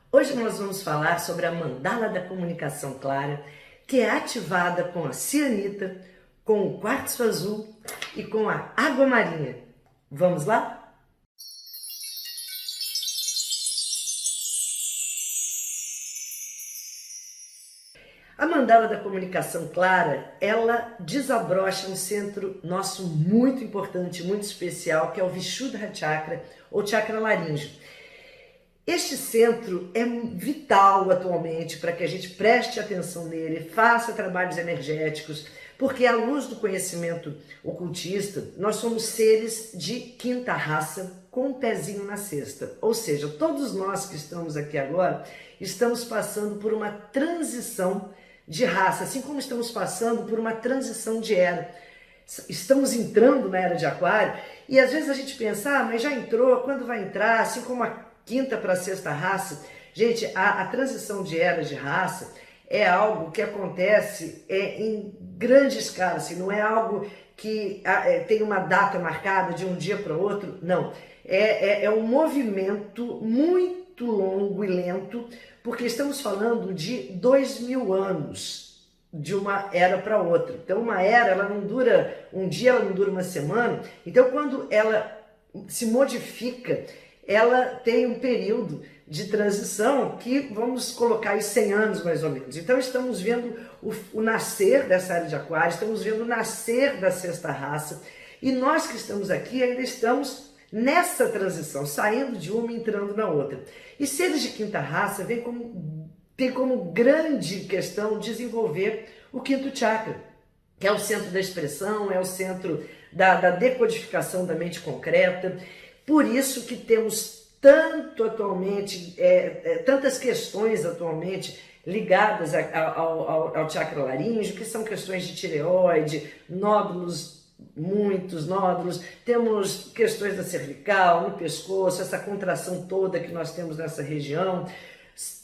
Hoje nós vamos falar sobre a mandala da comunicação clara, que é ativada com a cianita, com o quartzo azul e com a água marinha. Vamos lá? A mandala da comunicação clara, ela desabrocha um centro nosso muito importante, muito especial, que é o Vishuddha Chakra, ou chakra laríngeo. Este centro é vital atualmente para que a gente preste atenção nele, faça trabalhos energéticos, porque à luz do conhecimento ocultista, nós somos seres de quinta raça com um pezinho na sexta. Ou seja, todos nós que estamos aqui agora, estamos passando por uma transição de raça, assim como estamos passando por uma transição de era. Estamos entrando na era de Aquário e às vezes a gente pensa, mas já entrou, quando vai entrar? Assim como a quinta para a sexta raça. Gente, a transição de era de raça é algo que acontece em grande escala, assim, não é algo que tem uma data marcada de um dia para o outro, não. É um movimento muito longo e lento, porque estamos falando de 2000 anos, de uma era para outra. Então uma era, ela não dura um dia, ela não dura uma semana. Então quando ela se modifica, ela tem um período de transição que vamos colocar aí 100 anos mais ou menos. Então estamos vendo o nascer dessa era de Aquário, estamos vendo o nascer da sexta raça, e nós que estamos aqui ainda estamos nessa transição, saindo de uma e entrando na outra. E seres de quinta raça tem como grande questão desenvolver o quinto chakra, que é o centro da expressão, é o centro da decodificação da mente concreta. Por isso que temos tanto atualmente, tantas questões atualmente ligadas ao chakra laríngeo, que são questões de tireoide, nódulos, muitos nódulos, temos questões da cervical, no pescoço, essa contração toda que nós temos nessa região.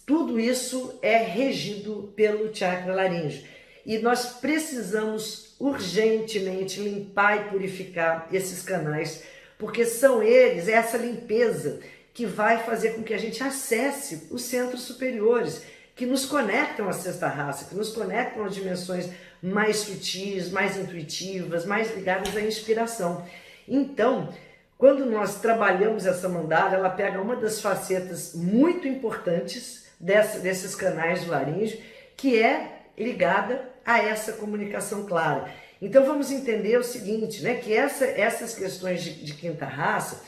Tudo isso é regido pelo chakra laríngeo. E nós precisamos urgentemente limpar e purificar esses canais, porque são eles, essa limpeza, que vai fazer com que a gente acesse os centros superiores, que nos conectam à sexta raça, que nos conectam às dimensões mais sutis, mais intuitivas, mais ligadas à inspiração. Então, quando nós trabalhamos essa mandala, ela pega uma das facetas muito importantes desses canais do laríngeo, que é ligada a essa comunicação clara. Então vamos entender o seguinte, né, que essas questões de quinta raça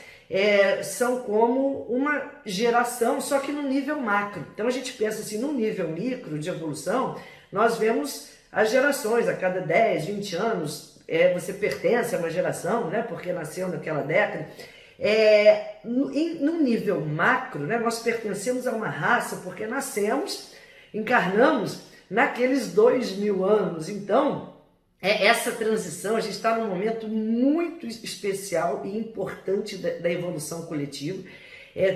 são como uma geração, só que no nível macro. Então a gente pensa assim, no nível micro de evolução, nós vemos as gerações, a cada 10, 20 anos, você pertence a uma geração, né, porque nasceu naquela década. No nível macro, né, nós pertencemos a uma raça porque nascemos, encarnamos naqueles 2000 anos. Então, essa transição, a gente está num momento muito especial e importante da evolução coletiva.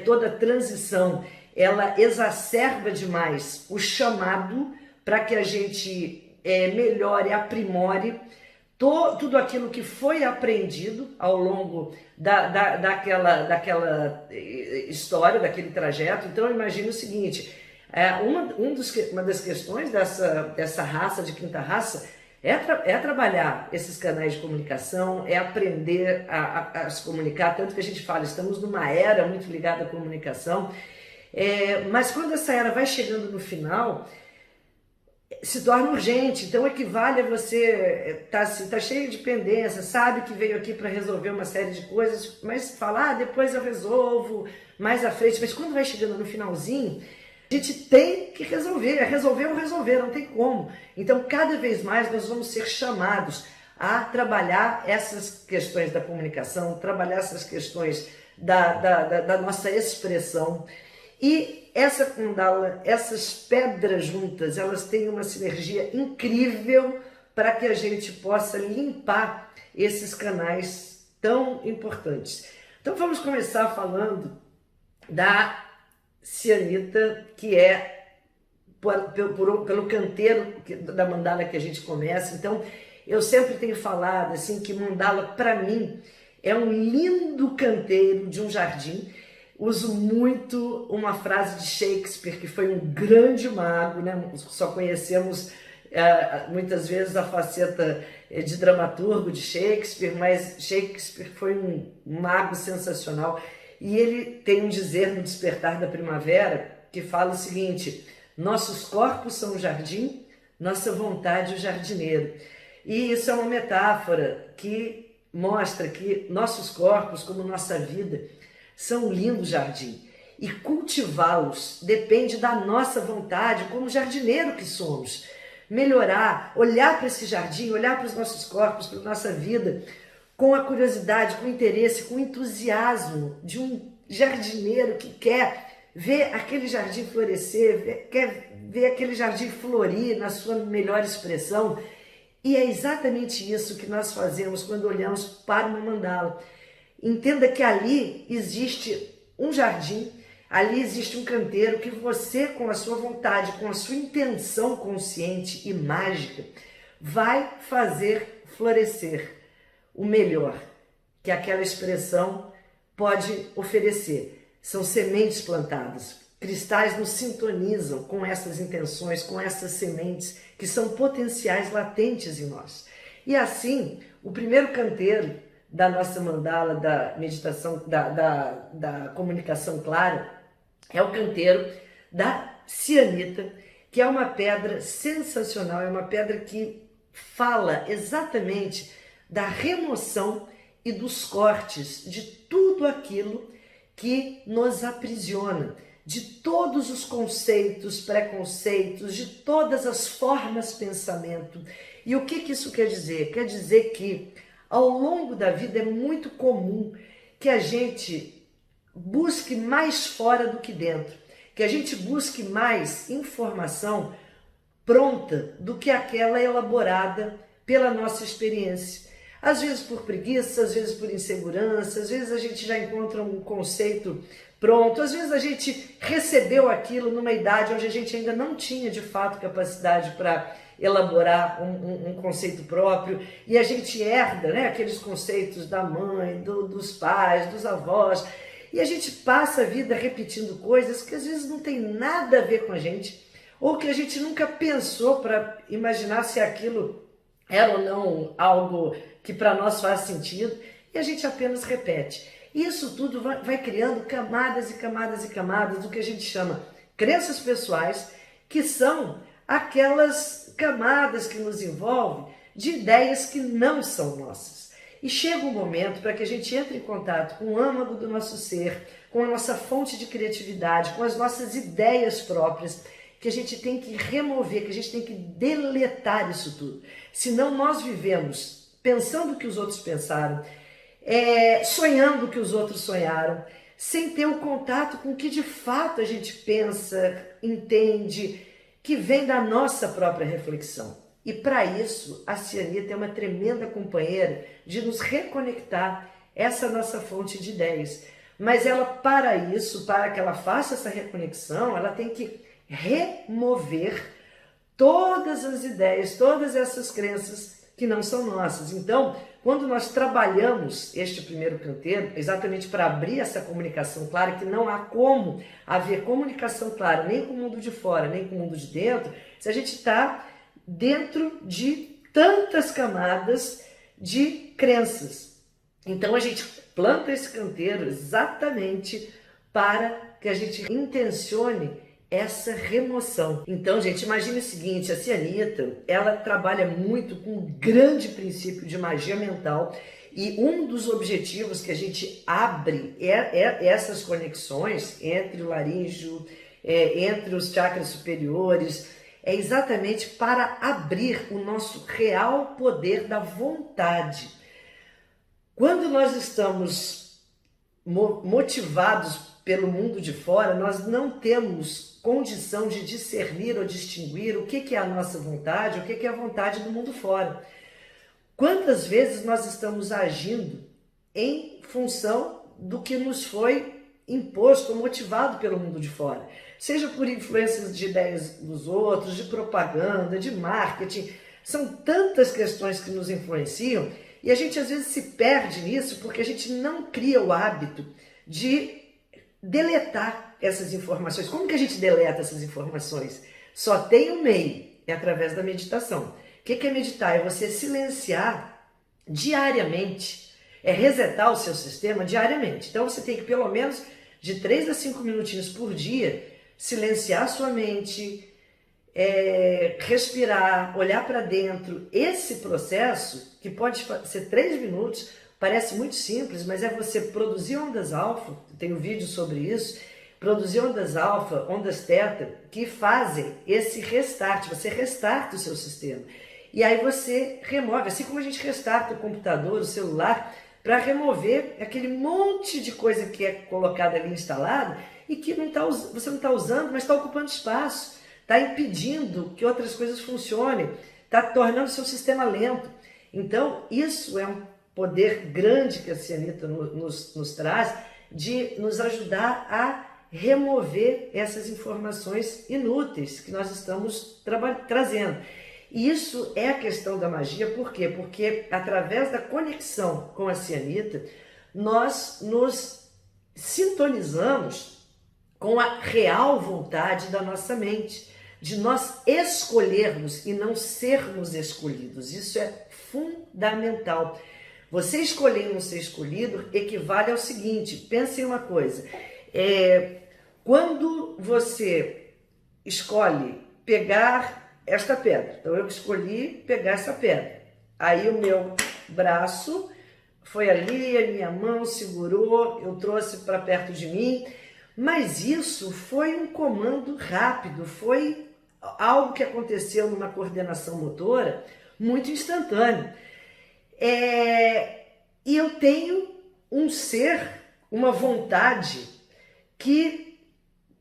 Toda transição, ela exacerba demais o chamado para que a gente melhore, aprimore tudo aquilo que foi aprendido ao longo daquela história, daquele trajeto. Então, imagine o seguinte, uma das questões dessa raça, de quinta raça, é trabalhar esses canais de comunicação, é aprender a se comunicar, tanto que a gente fala, estamos numa era muito ligada à comunicação, mas quando essa era vai chegando no final, se torna urgente. Então equivale a você tá cheio de pendência, sabe que veio aqui para resolver uma série de coisas, mas falar, depois eu resolvo, mais à frente, mas quando vai chegando no finalzinho, a gente tem que resolver ou resolver, não tem como. Então, cada vez mais nós vamos ser chamados a trabalhar essas questões da comunicação, trabalhar essas questões da nossa expressão. E essa mandala, essas pedras juntas, elas têm uma sinergia incrível para que a gente possa limpar esses canais tão importantes. Então, vamos começar falando da cianita, que é pelo canteiro da mandala que a gente começa. Então, eu sempre tenho falado assim que mandala, para mim, é um lindo canteiro de um jardim. uso muito uma frase de Shakespeare, que foi um grande mago, né? Só conhecemos muitas vezes a faceta de dramaturgo de Shakespeare, mas Shakespeare foi um mago sensacional. E ele tem um dizer no Despertar da Primavera que fala o seguinte: nossos corpos são o jardim, nossa vontade o jardineiro. E isso é uma metáfora que mostra que nossos corpos, como nossa vida, são um lindo jardim. E cultivá-los depende da nossa vontade, como jardineiro que somos. Melhorar, olhar para esse jardim, olhar para os nossos corpos, para a nossa vida, com a curiosidade, com o interesse, com o entusiasmo de um jardineiro que quer ver aquele jardim florescer, quer ver aquele jardim florir na sua melhor expressão. E é exatamente isso que nós fazemos quando olhamos para uma mandala. Entenda que ali existe um jardim, ali existe um canteiro que você, com a sua vontade, com a sua intenção consciente e mágica, vai fazer florescer o melhor que aquela expressão pode oferecer. São sementes plantadas. Cristais nos sintonizam com essas intenções, com essas sementes que são potenciais latentes em nós. E assim, o primeiro canteiro da nossa mandala, da meditação, da comunicação clara, é o canteiro da cianita, que é uma pedra sensacional, é uma pedra que fala exatamente da remoção e dos cortes de tudo aquilo que nos aprisiona, de todos os conceitos, preconceitos, de todas as formas de pensamento. E o que isso quer dizer? Quer dizer que ao longo da vida é muito comum que a gente busque mais fora do que dentro, que a gente busque mais informação pronta do que aquela elaborada pela nossa experiência. Às vezes por preguiça, às vezes por insegurança, às vezes a gente já encontra um conceito pronto, às vezes a gente recebeu aquilo numa idade onde a gente ainda não tinha de fato capacidade para elaborar um conceito próprio, e a gente herda, né, aqueles conceitos da mãe, dos pais, dos avós, e a gente passa a vida repetindo coisas que às vezes não tem nada a ver com a gente, ou que a gente nunca pensou para imaginar se aquilo era ou não algo que para nós faz sentido, e a gente apenas repete. Isso tudo vai criando camadas e camadas e camadas do que a gente chama crenças pessoais, que são aquelas camadas que nos envolvem de ideias que não são nossas. E chega um momento para que a gente entre em contato com o âmago do nosso ser, com a nossa fonte de criatividade, com as nossas ideias próprias, que a gente tem que remover, que a gente tem que deletar isso tudo. Senão nós vivemos pensando o que os outros pensaram, sonhando o que os outros sonharam, sem ter o contato com o que de fato a gente pensa, entende, que vem da nossa própria reflexão. E para isso, a cianita é uma tremenda companheira de nos reconectar essa nossa fonte de ideias. Mas ela, para isso, para que ela faça essa reconexão, ela tem que remover todas as ideias, todas essas crenças que não são nossas. Então, quando nós trabalhamos este primeiro canteiro, exatamente para abrir essa comunicação clara, que não há como haver comunicação clara nem com o mundo de fora, nem com o mundo de dentro, se a gente está dentro de tantas camadas de crenças. Então a gente planta esse canteiro exatamente para que a gente intencione essa remoção. Então, gente, imagine o seguinte: a cianita, ela trabalha muito com um grande princípio de magia mental, e um dos objetivos que a gente abre é essas conexões entre o laríngeo, entre os chakras superiores, é exatamente para abrir o nosso real poder da vontade. Quando nós estamos motivados pelo mundo de fora, nós não temos condição de discernir ou distinguir o que é a nossa vontade, o que é a vontade do mundo fora. Quantas vezes nós estamos agindo em função do que nos foi imposto, motivado pelo mundo de fora? Seja por influências de ideias dos outros, de propaganda, de marketing. São tantas questões que nos influenciam e a gente às vezes se perde nisso porque a gente não cria o hábito de deletar essas informações. Como que a gente deleta essas informações? Só tem um meio, é através da meditação. O que é meditar? É você silenciar diariamente, é resetar o seu sistema diariamente. Então você tem que pelo menos de 3 a 5 minutinhos por dia silenciar a sua mente, respirar, olhar para dentro. Esse processo, que pode ser 3 minutos, parece muito simples, mas é você produzir ondas alfa, tem um vídeo sobre isso, produzir ondas alfa, ondas teta, que fazem esse restart, você restarta o seu sistema. E aí você remove, assim como a gente restarta o computador, o celular, para remover aquele monte de coisa que é colocada ali instalada e que você não está usando, mas está ocupando espaço, está impedindo que outras coisas funcionem, está tornando o seu sistema lento. Então, isso é um poder grande que a Cianita nos traz, de nos ajudar a remover essas informações inúteis que nós estamos trazendo. E isso é a questão da magia, por quê? Porque através da conexão com a Cianita, nós nos sintonizamos com a real vontade da nossa mente, de nós escolhermos e não sermos escolhidos. Isso é fundamental. Você escolher e não ser escolhido equivale ao seguinte, pense em uma coisa, quando você escolhe pegar esta pedra, então eu escolhi pegar essa pedra, aí o meu braço foi ali, a minha mão segurou, eu trouxe para perto de mim, mas isso foi um comando rápido, foi algo que aconteceu numa coordenação motora muito instantâneo. E eu tenho um ser, uma vontade que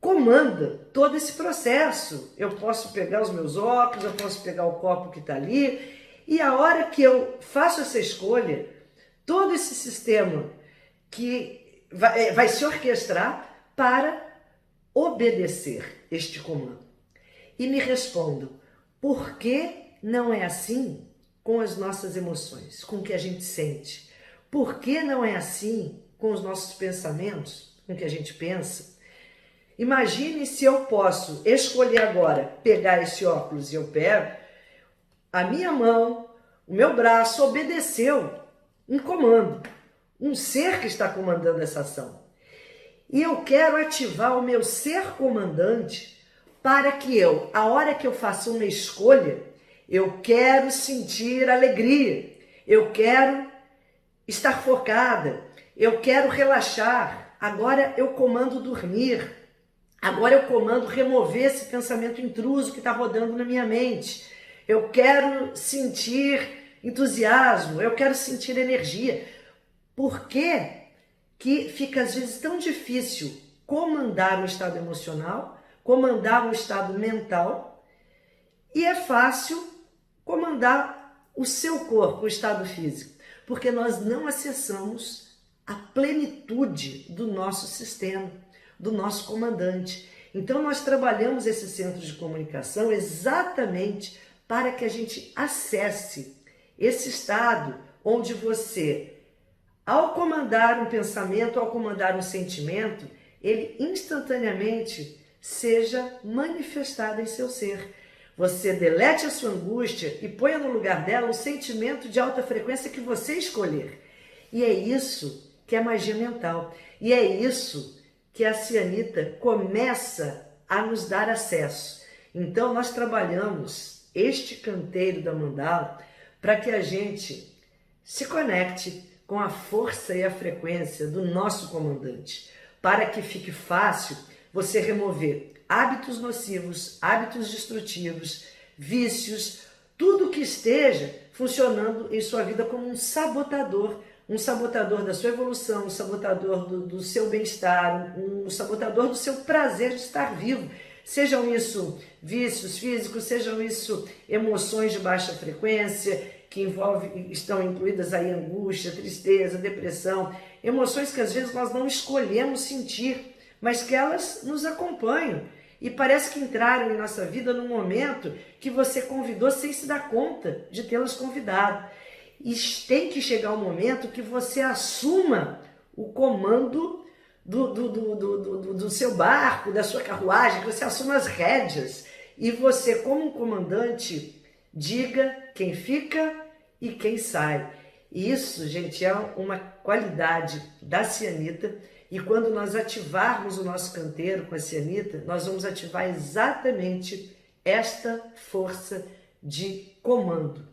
comanda todo esse processo. Eu posso pegar os meus óculos, eu posso pegar o copo que está ali, e a hora que eu faço essa escolha, todo esse sistema que vai se orquestrar para obedecer este comando. E me respondam, por que não é assim com as nossas emoções, com o que a gente sente? Por que não é assim com os nossos pensamentos, com o que a gente pensa? Imagine se eu posso escolher agora pegar esse óculos e eu pego, a minha mão, o meu braço obedeceu um comando, um ser que está comandando essa ação. E eu quero ativar o meu ser comandante para que eu, a hora que eu faço uma escolha, eu quero sentir alegria, eu quero estar focada, eu quero relaxar, agora eu comando dormir, agora eu comando remover esse pensamento intruso que está rodando na minha mente, eu quero sentir entusiasmo, eu quero sentir energia. Por que fica às vezes tão difícil comandar o estado emocional, comandar o estado mental, e é fácil comandar o seu corpo, o estado físico? Porque nós não acessamos a plenitude do nosso sistema, do nosso comandante. Então nós trabalhamos esse centro de comunicação exatamente para que a gente acesse esse estado onde você, ao comandar um pensamento, ao comandar um sentimento, ele instantaneamente seja manifestado em seu ser. Você delete a sua angústia e ponha no lugar dela um sentimento de alta frequência que você escolher. E é isso que é magia mental. E é isso que a Cianita começa a nos dar acesso. Então nós trabalhamos este canteiro da mandala para que a gente se conecte com a força e a frequência do nosso comandante, para que fique fácil você remover hábitos nocivos, hábitos destrutivos, vícios, tudo que esteja funcionando em sua vida como um sabotador da sua evolução, um sabotador do seu bem-estar, um sabotador do seu prazer de estar vivo. Sejam isso vícios físicos, sejam isso emoções de baixa frequência, que estão incluídas aí angústia, tristeza, depressão, emoções que às vezes nós não escolhemos sentir, mas que elas nos acompanham e parece que entraram em nossa vida num momento que você convidou sem se dar conta de tê-las convidado. E tem que chegar um momento que você assuma o comando do seu barco, da sua carruagem, que você assuma as rédeas e você, como um comandante, diga quem fica e quem sai. E isso, gente, é uma qualidade da cianita, e quando nós ativarmos o nosso canteiro com a cianita, nós vamos ativar exatamente esta força de comando.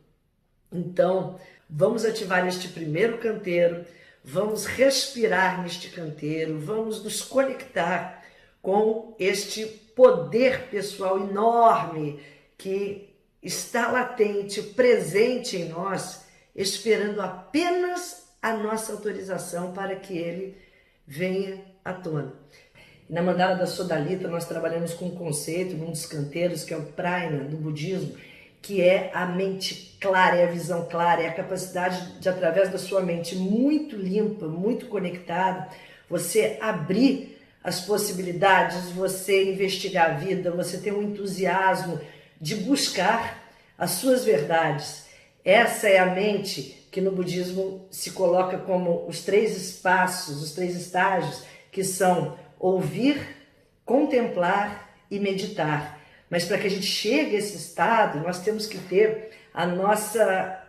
Então, vamos ativar este primeiro canteiro, vamos respirar neste canteiro, vamos nos conectar com este poder pessoal enorme que está latente, presente em nós, esperando apenas a nossa autorização para que ele venha à tona. Na mandala da Sodalita nós trabalhamos com um conceito, num dos canteiros, que é o Prajna, do budismo, que é a mente clara, é a visão clara, é a capacidade de, através da sua mente muito limpa, muito conectada, você abrir as possibilidades, você investigar a vida, você ter um entusiasmo de buscar as suas verdades. Essa é a mente que no budismo se coloca como os 3 espaços, os 3 estágios, que são ouvir, contemplar e meditar. Mas para que a gente chegue a esse estado, nós temos que ter a nossa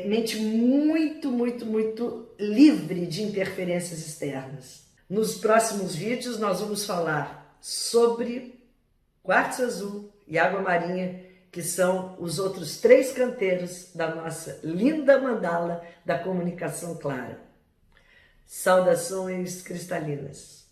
mente muito, muito, muito livre de interferências externas. Nos próximos vídeos nós vamos falar sobre quartzo azul e água marinha, que são os outros 3 canteiros da nossa linda mandala da comunicação clara. Saudações cristalinas.